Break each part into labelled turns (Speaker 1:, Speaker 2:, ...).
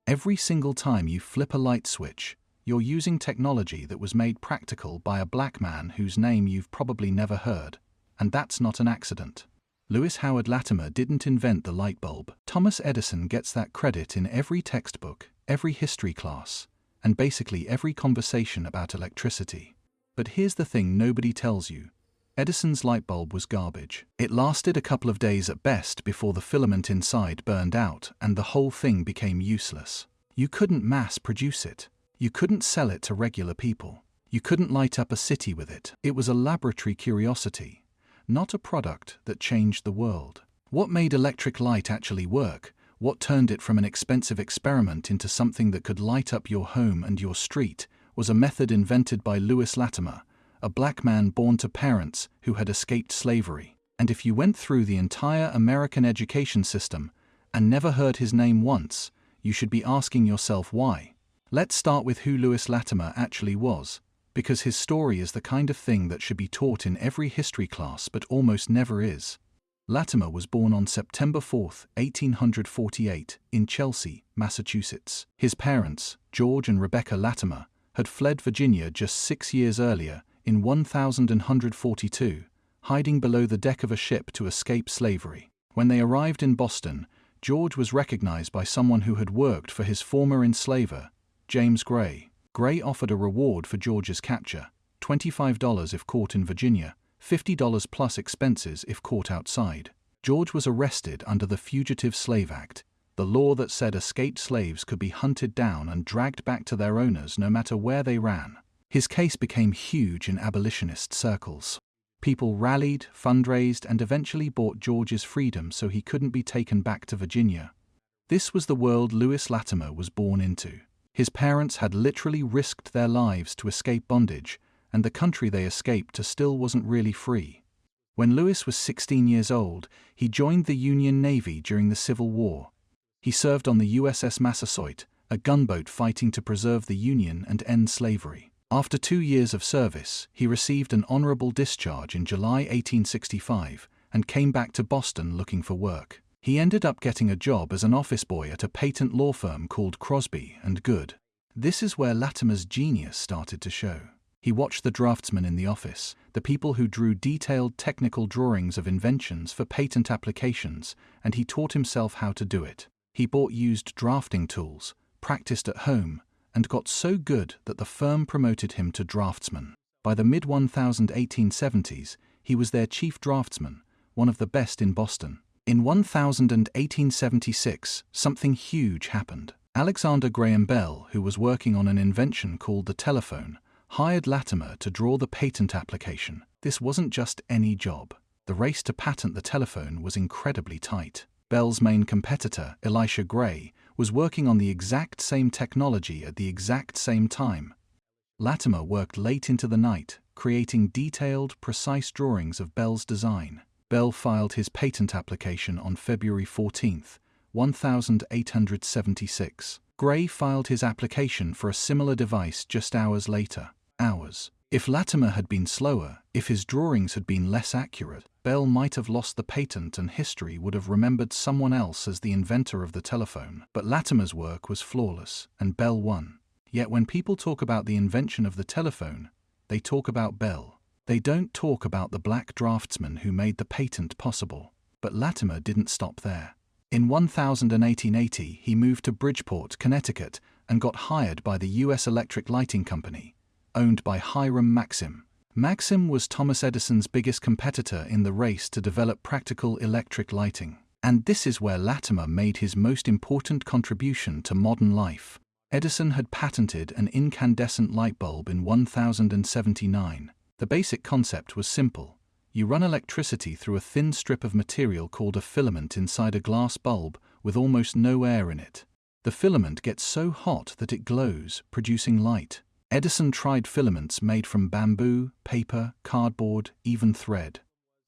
Speaker 1: Every single time you flip a light switch, you're using technology that was made practical by a black man whose name you've probably never heard. And that's not an accident. Lewis Howard Latimer didn't invent the light bulb. Thomas Edison gets that credit in every textbook, every history class, and basically every conversation about electricity. But here's the thing nobody tells you. Edison's light bulb was garbage. It lasted a couple of days at best before the filament inside burned out and the whole thing became useless. You couldn't mass produce it. You couldn't sell it to regular people. You couldn't light up a city with it. It was a laboratory curiosity, not a product that changed the world. What made electric light actually work, what turned it from an expensive experiment into something that could light up your home and your street, was a method invented by Lewis Latimer, a black man born to parents who had escaped slavery. And if you went through the entire American education system and never heard his name once, you should be asking yourself why. Let's start with who Lewis Latimer actually was, because his story is the kind of thing that should be taught in every history class but almost never is. Latimer was born on September 4, 1848, in Chelsea, Massachusetts. His parents, George and Rebecca Latimer, had fled Virginia just 6 years earlier, in 1142, hiding below the deck of a ship to escape slavery. When they arrived in Boston, George was recognized by someone who had worked for his former enslaver, James Gray. Gray offered a reward for George's capture, $25 if caught in Virginia, $50 plus expenses if caught outside. George was arrested under the Fugitive Slave Act, the law that said escaped slaves could be hunted down and dragged back to their owners no matter where they ran. His case became huge in abolitionist circles. People rallied, fundraised, and eventually bought George's freedom so he couldn't be taken back to Virginia. This was the world Lewis Latimer was born into. His parents had literally risked their lives to escape bondage, and the country they escaped to still wasn't really free. When Lewis was 16 years old, he joined the Union Navy during the Civil War. He served on the USS Massasoit, a gunboat fighting to preserve the Union and end slavery. After 2 years of service, he received an honorable discharge in July 1865 and came back to Boston looking for work. He ended up getting a job as an office boy at a patent law firm called Crosby & Good. This is where Latimer's genius started to show. He watched the draftsmen in the office, the people who drew detailed technical drawings of inventions for patent applications, and he taught himself how to do it. He bought used drafting tools, practiced at home, and got so good that the firm promoted him to draftsman. By the mid-1870s, he was their chief draftsman, one of the best in Boston. In 1876, something huge happened. Alexander Graham Bell, who was working on an invention called the telephone, hired Latimer to draw the patent application. This wasn't just any job. The race to patent the telephone was incredibly tight. Bell's main competitor, Elisha Gray, was working on the exact same technology at the exact same time. Latimer worked late into the night, creating detailed, precise drawings of Bell's design. Bell filed his patent application on February 14, 1876. Gray filed his application for a similar device just hours later. Hours. If Latimer had been slower, if his drawings had been less accurate, Bell might have lost the patent and history would have remembered someone else as the inventor of the telephone. But Latimer's work was flawless, and Bell won. Yet when people talk about the invention of the telephone, they talk about Bell. They don't talk about the black draftsman who made the patent possible. But Latimer didn't stop there. In 1880, he moved to Bridgeport, Connecticut, and got hired by the U.S. Electric Lighting Company, owned by Hiram Maxim. Maxim was Thomas Edison's biggest competitor in the race to develop practical electric lighting. And this is where Latimer made his most important contribution to modern life. Edison had patented an incandescent light bulb in 1079. The basic concept was simple. You run electricity through a thin strip of material called a filament inside a glass bulb with almost no air in it. The filament gets so hot that it glows, producing light. Edison tried filaments made from bamboo, paper, cardboard, even thread.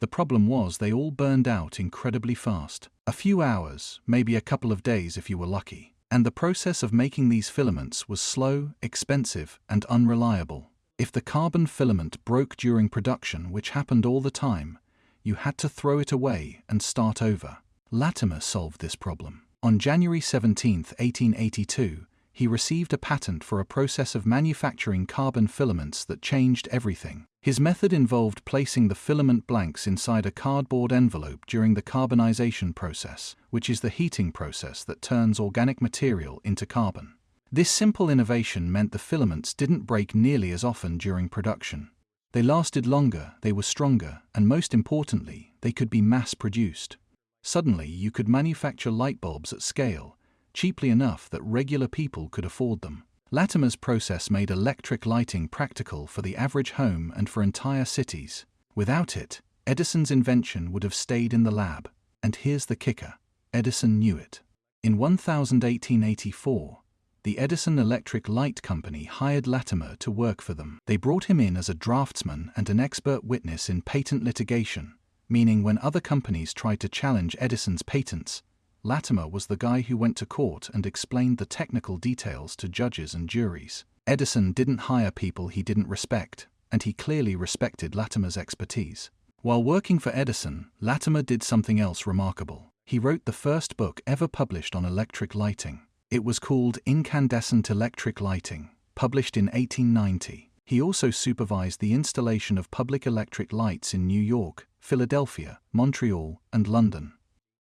Speaker 1: The problem was they all burned out incredibly fast. A few hours, maybe a couple of days if you were lucky. And the process of making these filaments was slow, expensive, and unreliable. If the carbon filament broke during production, which happened all the time, you had to throw it away and start over. Latimer solved this problem. On January 17, 1882, he received a patent for a process of manufacturing carbon filaments that changed everything. His method involved placing the filament blanks inside a cardboard envelope during the carbonization process, which is the heating process that turns organic material into carbon. This simple innovation meant the filaments didn't break nearly as often during production. They lasted longer, they were stronger, and most importantly, they could be mass-produced. Suddenly, you could manufacture light bulbs at scale, cheaply enough that regular people could afford them. Latimer's process made electric lighting practical for the average home and for entire cities. Without it, Edison's invention would have stayed in the lab. And here's the kicker: Edison knew it. In 1884, the Edison Electric Light Company hired Latimer to work for them. They brought him in as a draftsman and an expert witness in patent litigation, meaning when other companies tried to challenge Edison's patents, Latimer was the guy who went to court and explained the technical details to judges and juries. Edison didn't hire people he didn't respect, and he clearly respected Latimer's expertise. While working for Edison, Latimer did something else remarkable. He wrote the first book ever published on electric lighting. It was called Incandescent Electric Lighting, published in 1890. He also supervised the installation of public electric lights in New York, Philadelphia, Montreal, and London.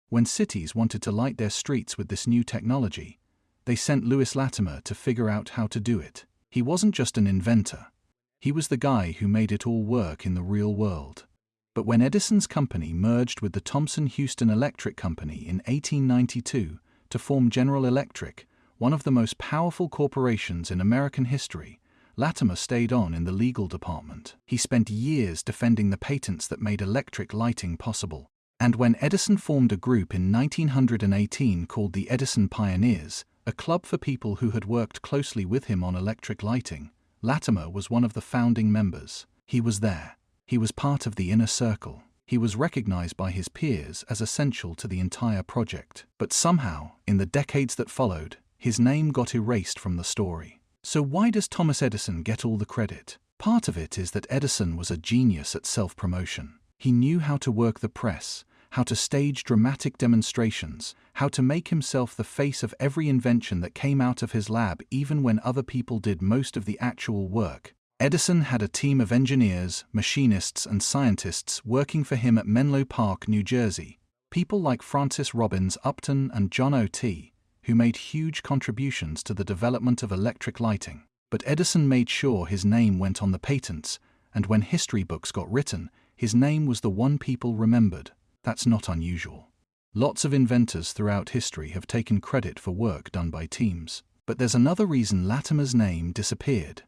Speaker 1: When cities wanted to light their streets with this new technology, they sent Lewis Latimer to figure out how to do it. He wasn't just an inventor. He was the guy who made it all work in the real world. But when Edison's company merged with the Thomson-Houston Electric Company in 1892 to form General Electric, one of the most powerful corporations in American history, Latimer stayed on in the legal department. He spent years defending the patents that made electric lighting possible. And when Edison formed a group in 1918 called the Edison Pioneers, a club for people who had worked closely with him on electric lighting, Latimer was one of the founding members. He was there. He was part of the inner circle. He was recognized by his peers as essential to the entire project. But somehow, in the decades that followed, his name got erased from the story. So why does Thomas Edison get all the credit? Part of it is that Edison was a genius at self-promotion. He knew how to work the press, how to stage dramatic demonstrations, how to make himself the face of every invention that came out of his lab even when other people did most of the actual work. Edison had a team of engineers, machinists, and scientists working for him at Menlo Park, New Jersey, people like Francis Robbins Upton and John O.T., who made huge contributions to the development of electric lighting. But Edison made sure his name went on the patents, and when history books got written, his name was the one people remembered. That's not unusual. Lots of inventors throughout history have taken credit for work done by teams. But there's another reason Latimer's name disappeared,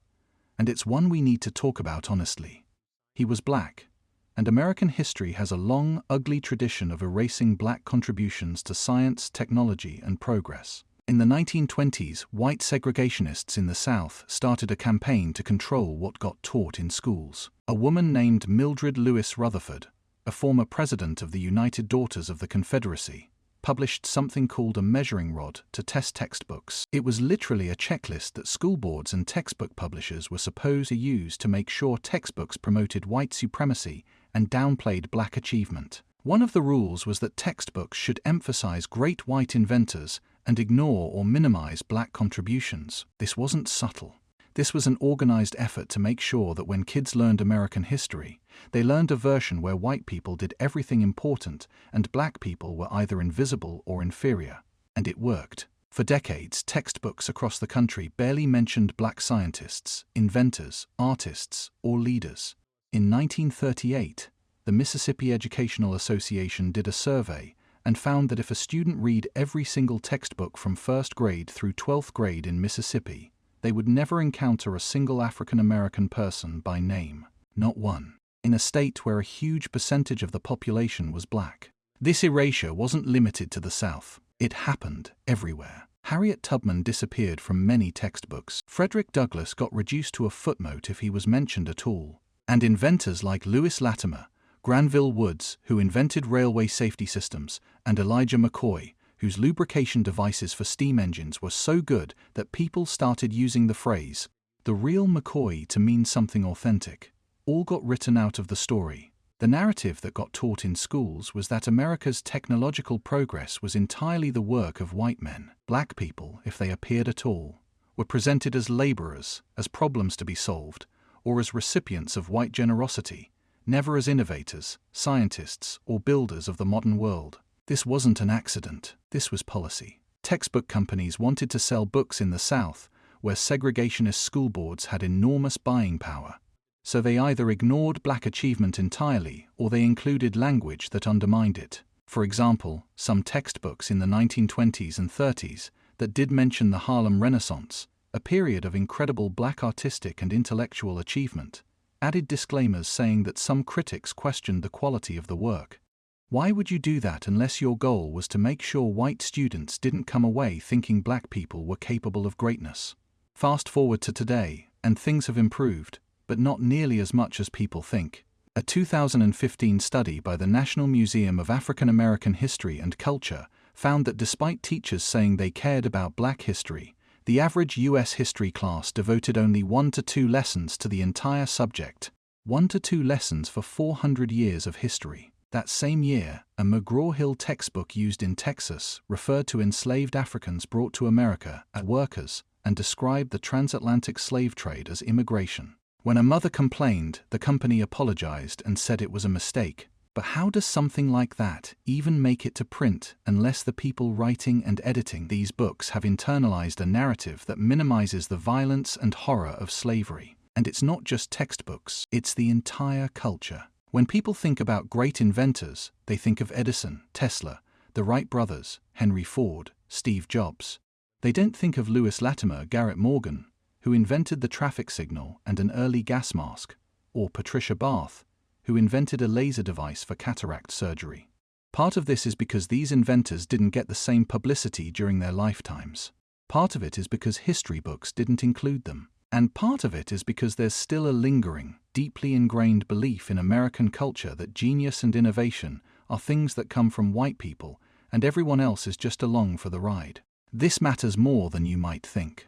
Speaker 1: and it's one we need to talk about honestly. He was black, and American history has a long, ugly tradition of erasing black contributions to science, technology, and progress. In the 1920s, white segregationists in the South started a campaign to control what got taught in schools. A woman named Mildred Lewis Rutherford, a former president of the United Daughters of the Confederacy, published something called a measuring rod to test textbooks. It was literally a checklist that school boards and textbook publishers were supposed to use to make sure textbooks promoted white supremacy and downplayed black achievement. One of the rules was that textbooks should emphasize great white inventors and ignore or minimize black contributions. This wasn't subtle. This was an organized effort to make sure that when kids learned American history, they learned a version where white people did everything important and black people were either invisible or inferior. And it worked. For decades, textbooks across the country barely mentioned black scientists, inventors, artists, or leaders. In 1938, the Mississippi Educational Association did a survey and found that if a student read every single textbook from first grade through 12th grade in Mississippi, they would never encounter a single African American person by name, not one, in a state where a huge percentage of the population was black. This erasure wasn't limited to the South. It happened everywhere. Harriet Tubman disappeared from many textbooks. Frederick Douglass got reduced to a footnote if he was mentioned at all. And inventors like Lewis Latimer, Granville Woods, who invented railway safety systems, and Elijah McCoy, whose lubrication devices for steam engines were so good that people started using the phrase, "the real McCoy," to mean something authentic, all got written out of the story. The narrative that got taught in schools was that America's technological progress was entirely the work of white men. Black people, if they appeared at all, were presented as laborers, as problems to be solved, or as recipients of white generosity, never as innovators, scientists, or builders of the modern world. This wasn't an accident, this was policy. Textbook companies wanted to sell books in the South, where segregationist school boards had enormous buying power. So they either ignored black achievement entirely or they included language that undermined it. For example, some textbooks in the 1920s and 30s that did mention the Harlem Renaissance, a period of incredible black artistic and intellectual achievement, added disclaimers saying that some critics questioned the quality of the work. Why would you do that unless your goal was to make sure white students didn't come away thinking black people were capable of greatness? Fast forward to today, and things have improved, but not nearly as much as people think. A 2015 study by the National Museum of African American History and Culture found that despite teachers saying they cared about black history, the average U.S. history class devoted only 1 to 2 lessons to the entire subject. 1 to 2 lessons for 400 years of history. That same year, a McGraw-Hill textbook used in Texas referred to enslaved Africans brought to America as workers and described the transatlantic slave trade as immigration. When a mother complained, the company apologized and said it was a mistake. But how does something like that even make it to print unless the people writing and editing these books have internalized a narrative that minimizes the violence and horror of slavery? And it's not just textbooks, it's the entire culture. When people think about great inventors, they think of Edison, Tesla, the Wright brothers, Henry Ford, Steve Jobs. They don't think of Lewis Latimer, Garrett Morgan, who invented the traffic signal and an early gas mask, or Patricia Barth, who invented a laser device for cataract surgery. Part of this is because these inventors didn't get the same publicity during their lifetimes. Part of it is because history books didn't include them. And part of it is because there's still a lingering, deeply ingrained belief in American culture that genius and innovation are things that come from white people and everyone else is just along for the ride. This matters more than you might think.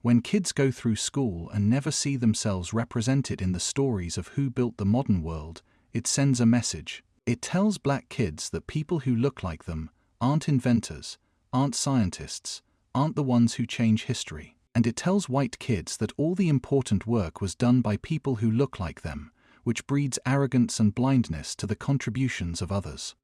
Speaker 1: When kids go through school and never see themselves represented in the stories of who built the modern world, it sends a message. It tells black kids that people who look like them aren't inventors, aren't scientists, aren't the ones who change history. And it tells white kids that all the important work was done by people who look like them, which breeds arrogance and blindness to the contributions of others.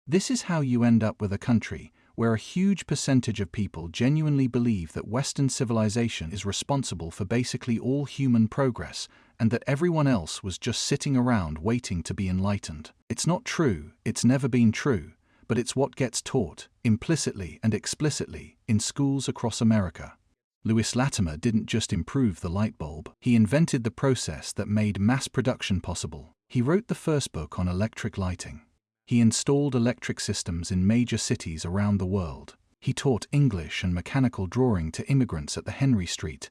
Speaker 1: This is how you end up with a country where a huge percentage of people genuinely believe that Western civilization is responsible for basically all human progress and that everyone else was just sitting around waiting to be enlightened. It's not true, it's never been true, but it's what gets taught, implicitly and explicitly, in schools across America. Lewis Latimer didn't just improve the light bulb, he invented the process that made mass production possible. He wrote the first book on electric lighting. He installed electric systems in major cities around the world. He taught English and mechanical drawing to immigrants at the Henry Street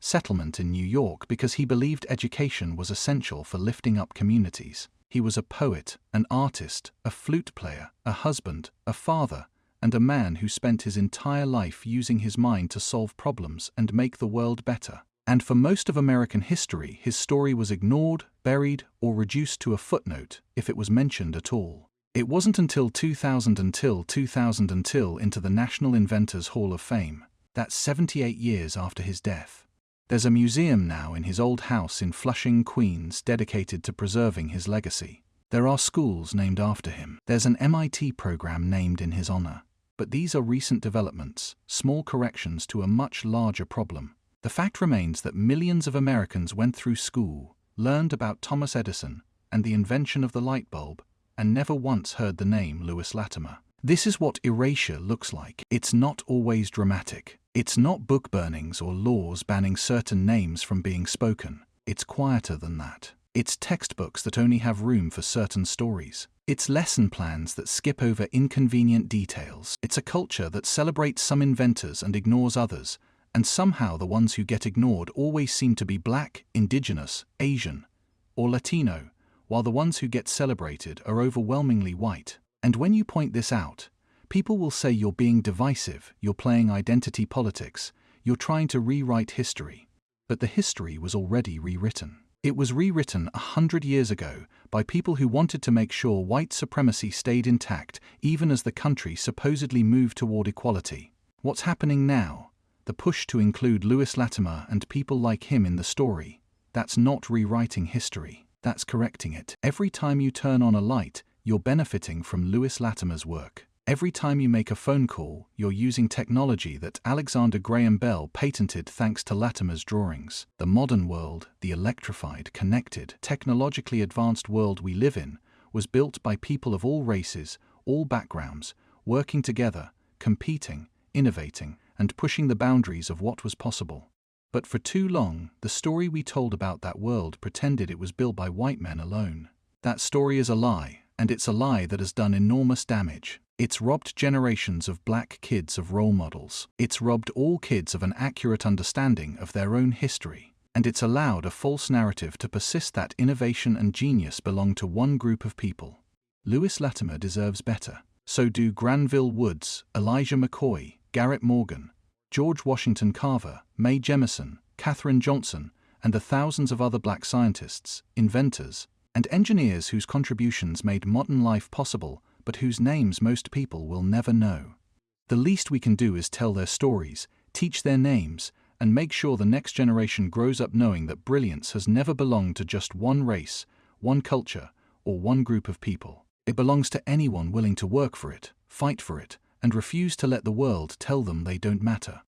Speaker 1: settlement in New York because he believed education was essential for lifting up communities. He was a poet, an artist, a flute player, a husband, a father, and a man who spent his entire life using his mind to solve problems and make the world better. And for most of American history, his story was ignored, buried, or reduced to a footnote, if it was mentioned at all. It wasn't until 2000 into the National Inventors Hall of Fame, that's 78 years after his death. There's a museum now in his old house in Flushing, Queens, dedicated to preserving his legacy. There are schools named after him. There's an MIT program named in his honor. But these are recent developments, small corrections to a much larger problem. The fact remains that millions of Americans went through school, learned about Thomas Edison and the invention of the light bulb, and never once heard the name Lewis Latimer. This is what erasure looks like. It's not always dramatic. It's not book burnings or laws banning certain names from being spoken. It's quieter than that. It's textbooks that only have room for certain stories. It's lesson plans that skip over inconvenient details. It's a culture that celebrates some inventors and ignores others, and somehow the ones who get ignored always seem to be black, indigenous, Asian, or Latino, while the ones who get celebrated are overwhelmingly white. And when you point this out, people will say you're being divisive, you're playing identity politics, you're trying to rewrite history. But the history was already rewritten. It was rewritten 100 years ago by people who wanted to make sure white supremacy stayed intact even as the country supposedly moved toward equality. What's happening now? The push to include Lewis Latimer and people like him in the story. That's not rewriting history, that's correcting it. Every time you turn on a light, you're benefiting from Lewis Latimer's work. Every time you make a phone call, you're using technology that Alexander Graham Bell patented thanks to Latimer's drawings. The modern world, the electrified, connected, technologically advanced world we live in, was built by people of all races, all backgrounds, working together, competing, innovating, and pushing the boundaries of what was possible. But for too long, the story we told about that world pretended it was built by white men alone. That story is a lie, and it's a lie that has done enormous damage. It's robbed generations of black kids of role models. It's robbed all kids of an accurate understanding of their own history. And it's allowed a false narrative to persist that innovation and genius belong to one group of people. Lewis Latimer deserves better. So do Granville Woods, Elijah McCoy, Garrett Morgan, George Washington Carver, Mae Jemison, Katherine Johnson, and the thousands of other black scientists, inventors, and engineers whose contributions made modern life possible, but whose names most people will never know. The least we can do is tell their stories, teach their names, and make sure the next generation grows up knowing that brilliance has never belonged to just one race, one culture, or one group of people. It belongs to anyone willing to work for it, fight for it, and refuse to let the world tell them they don't matter.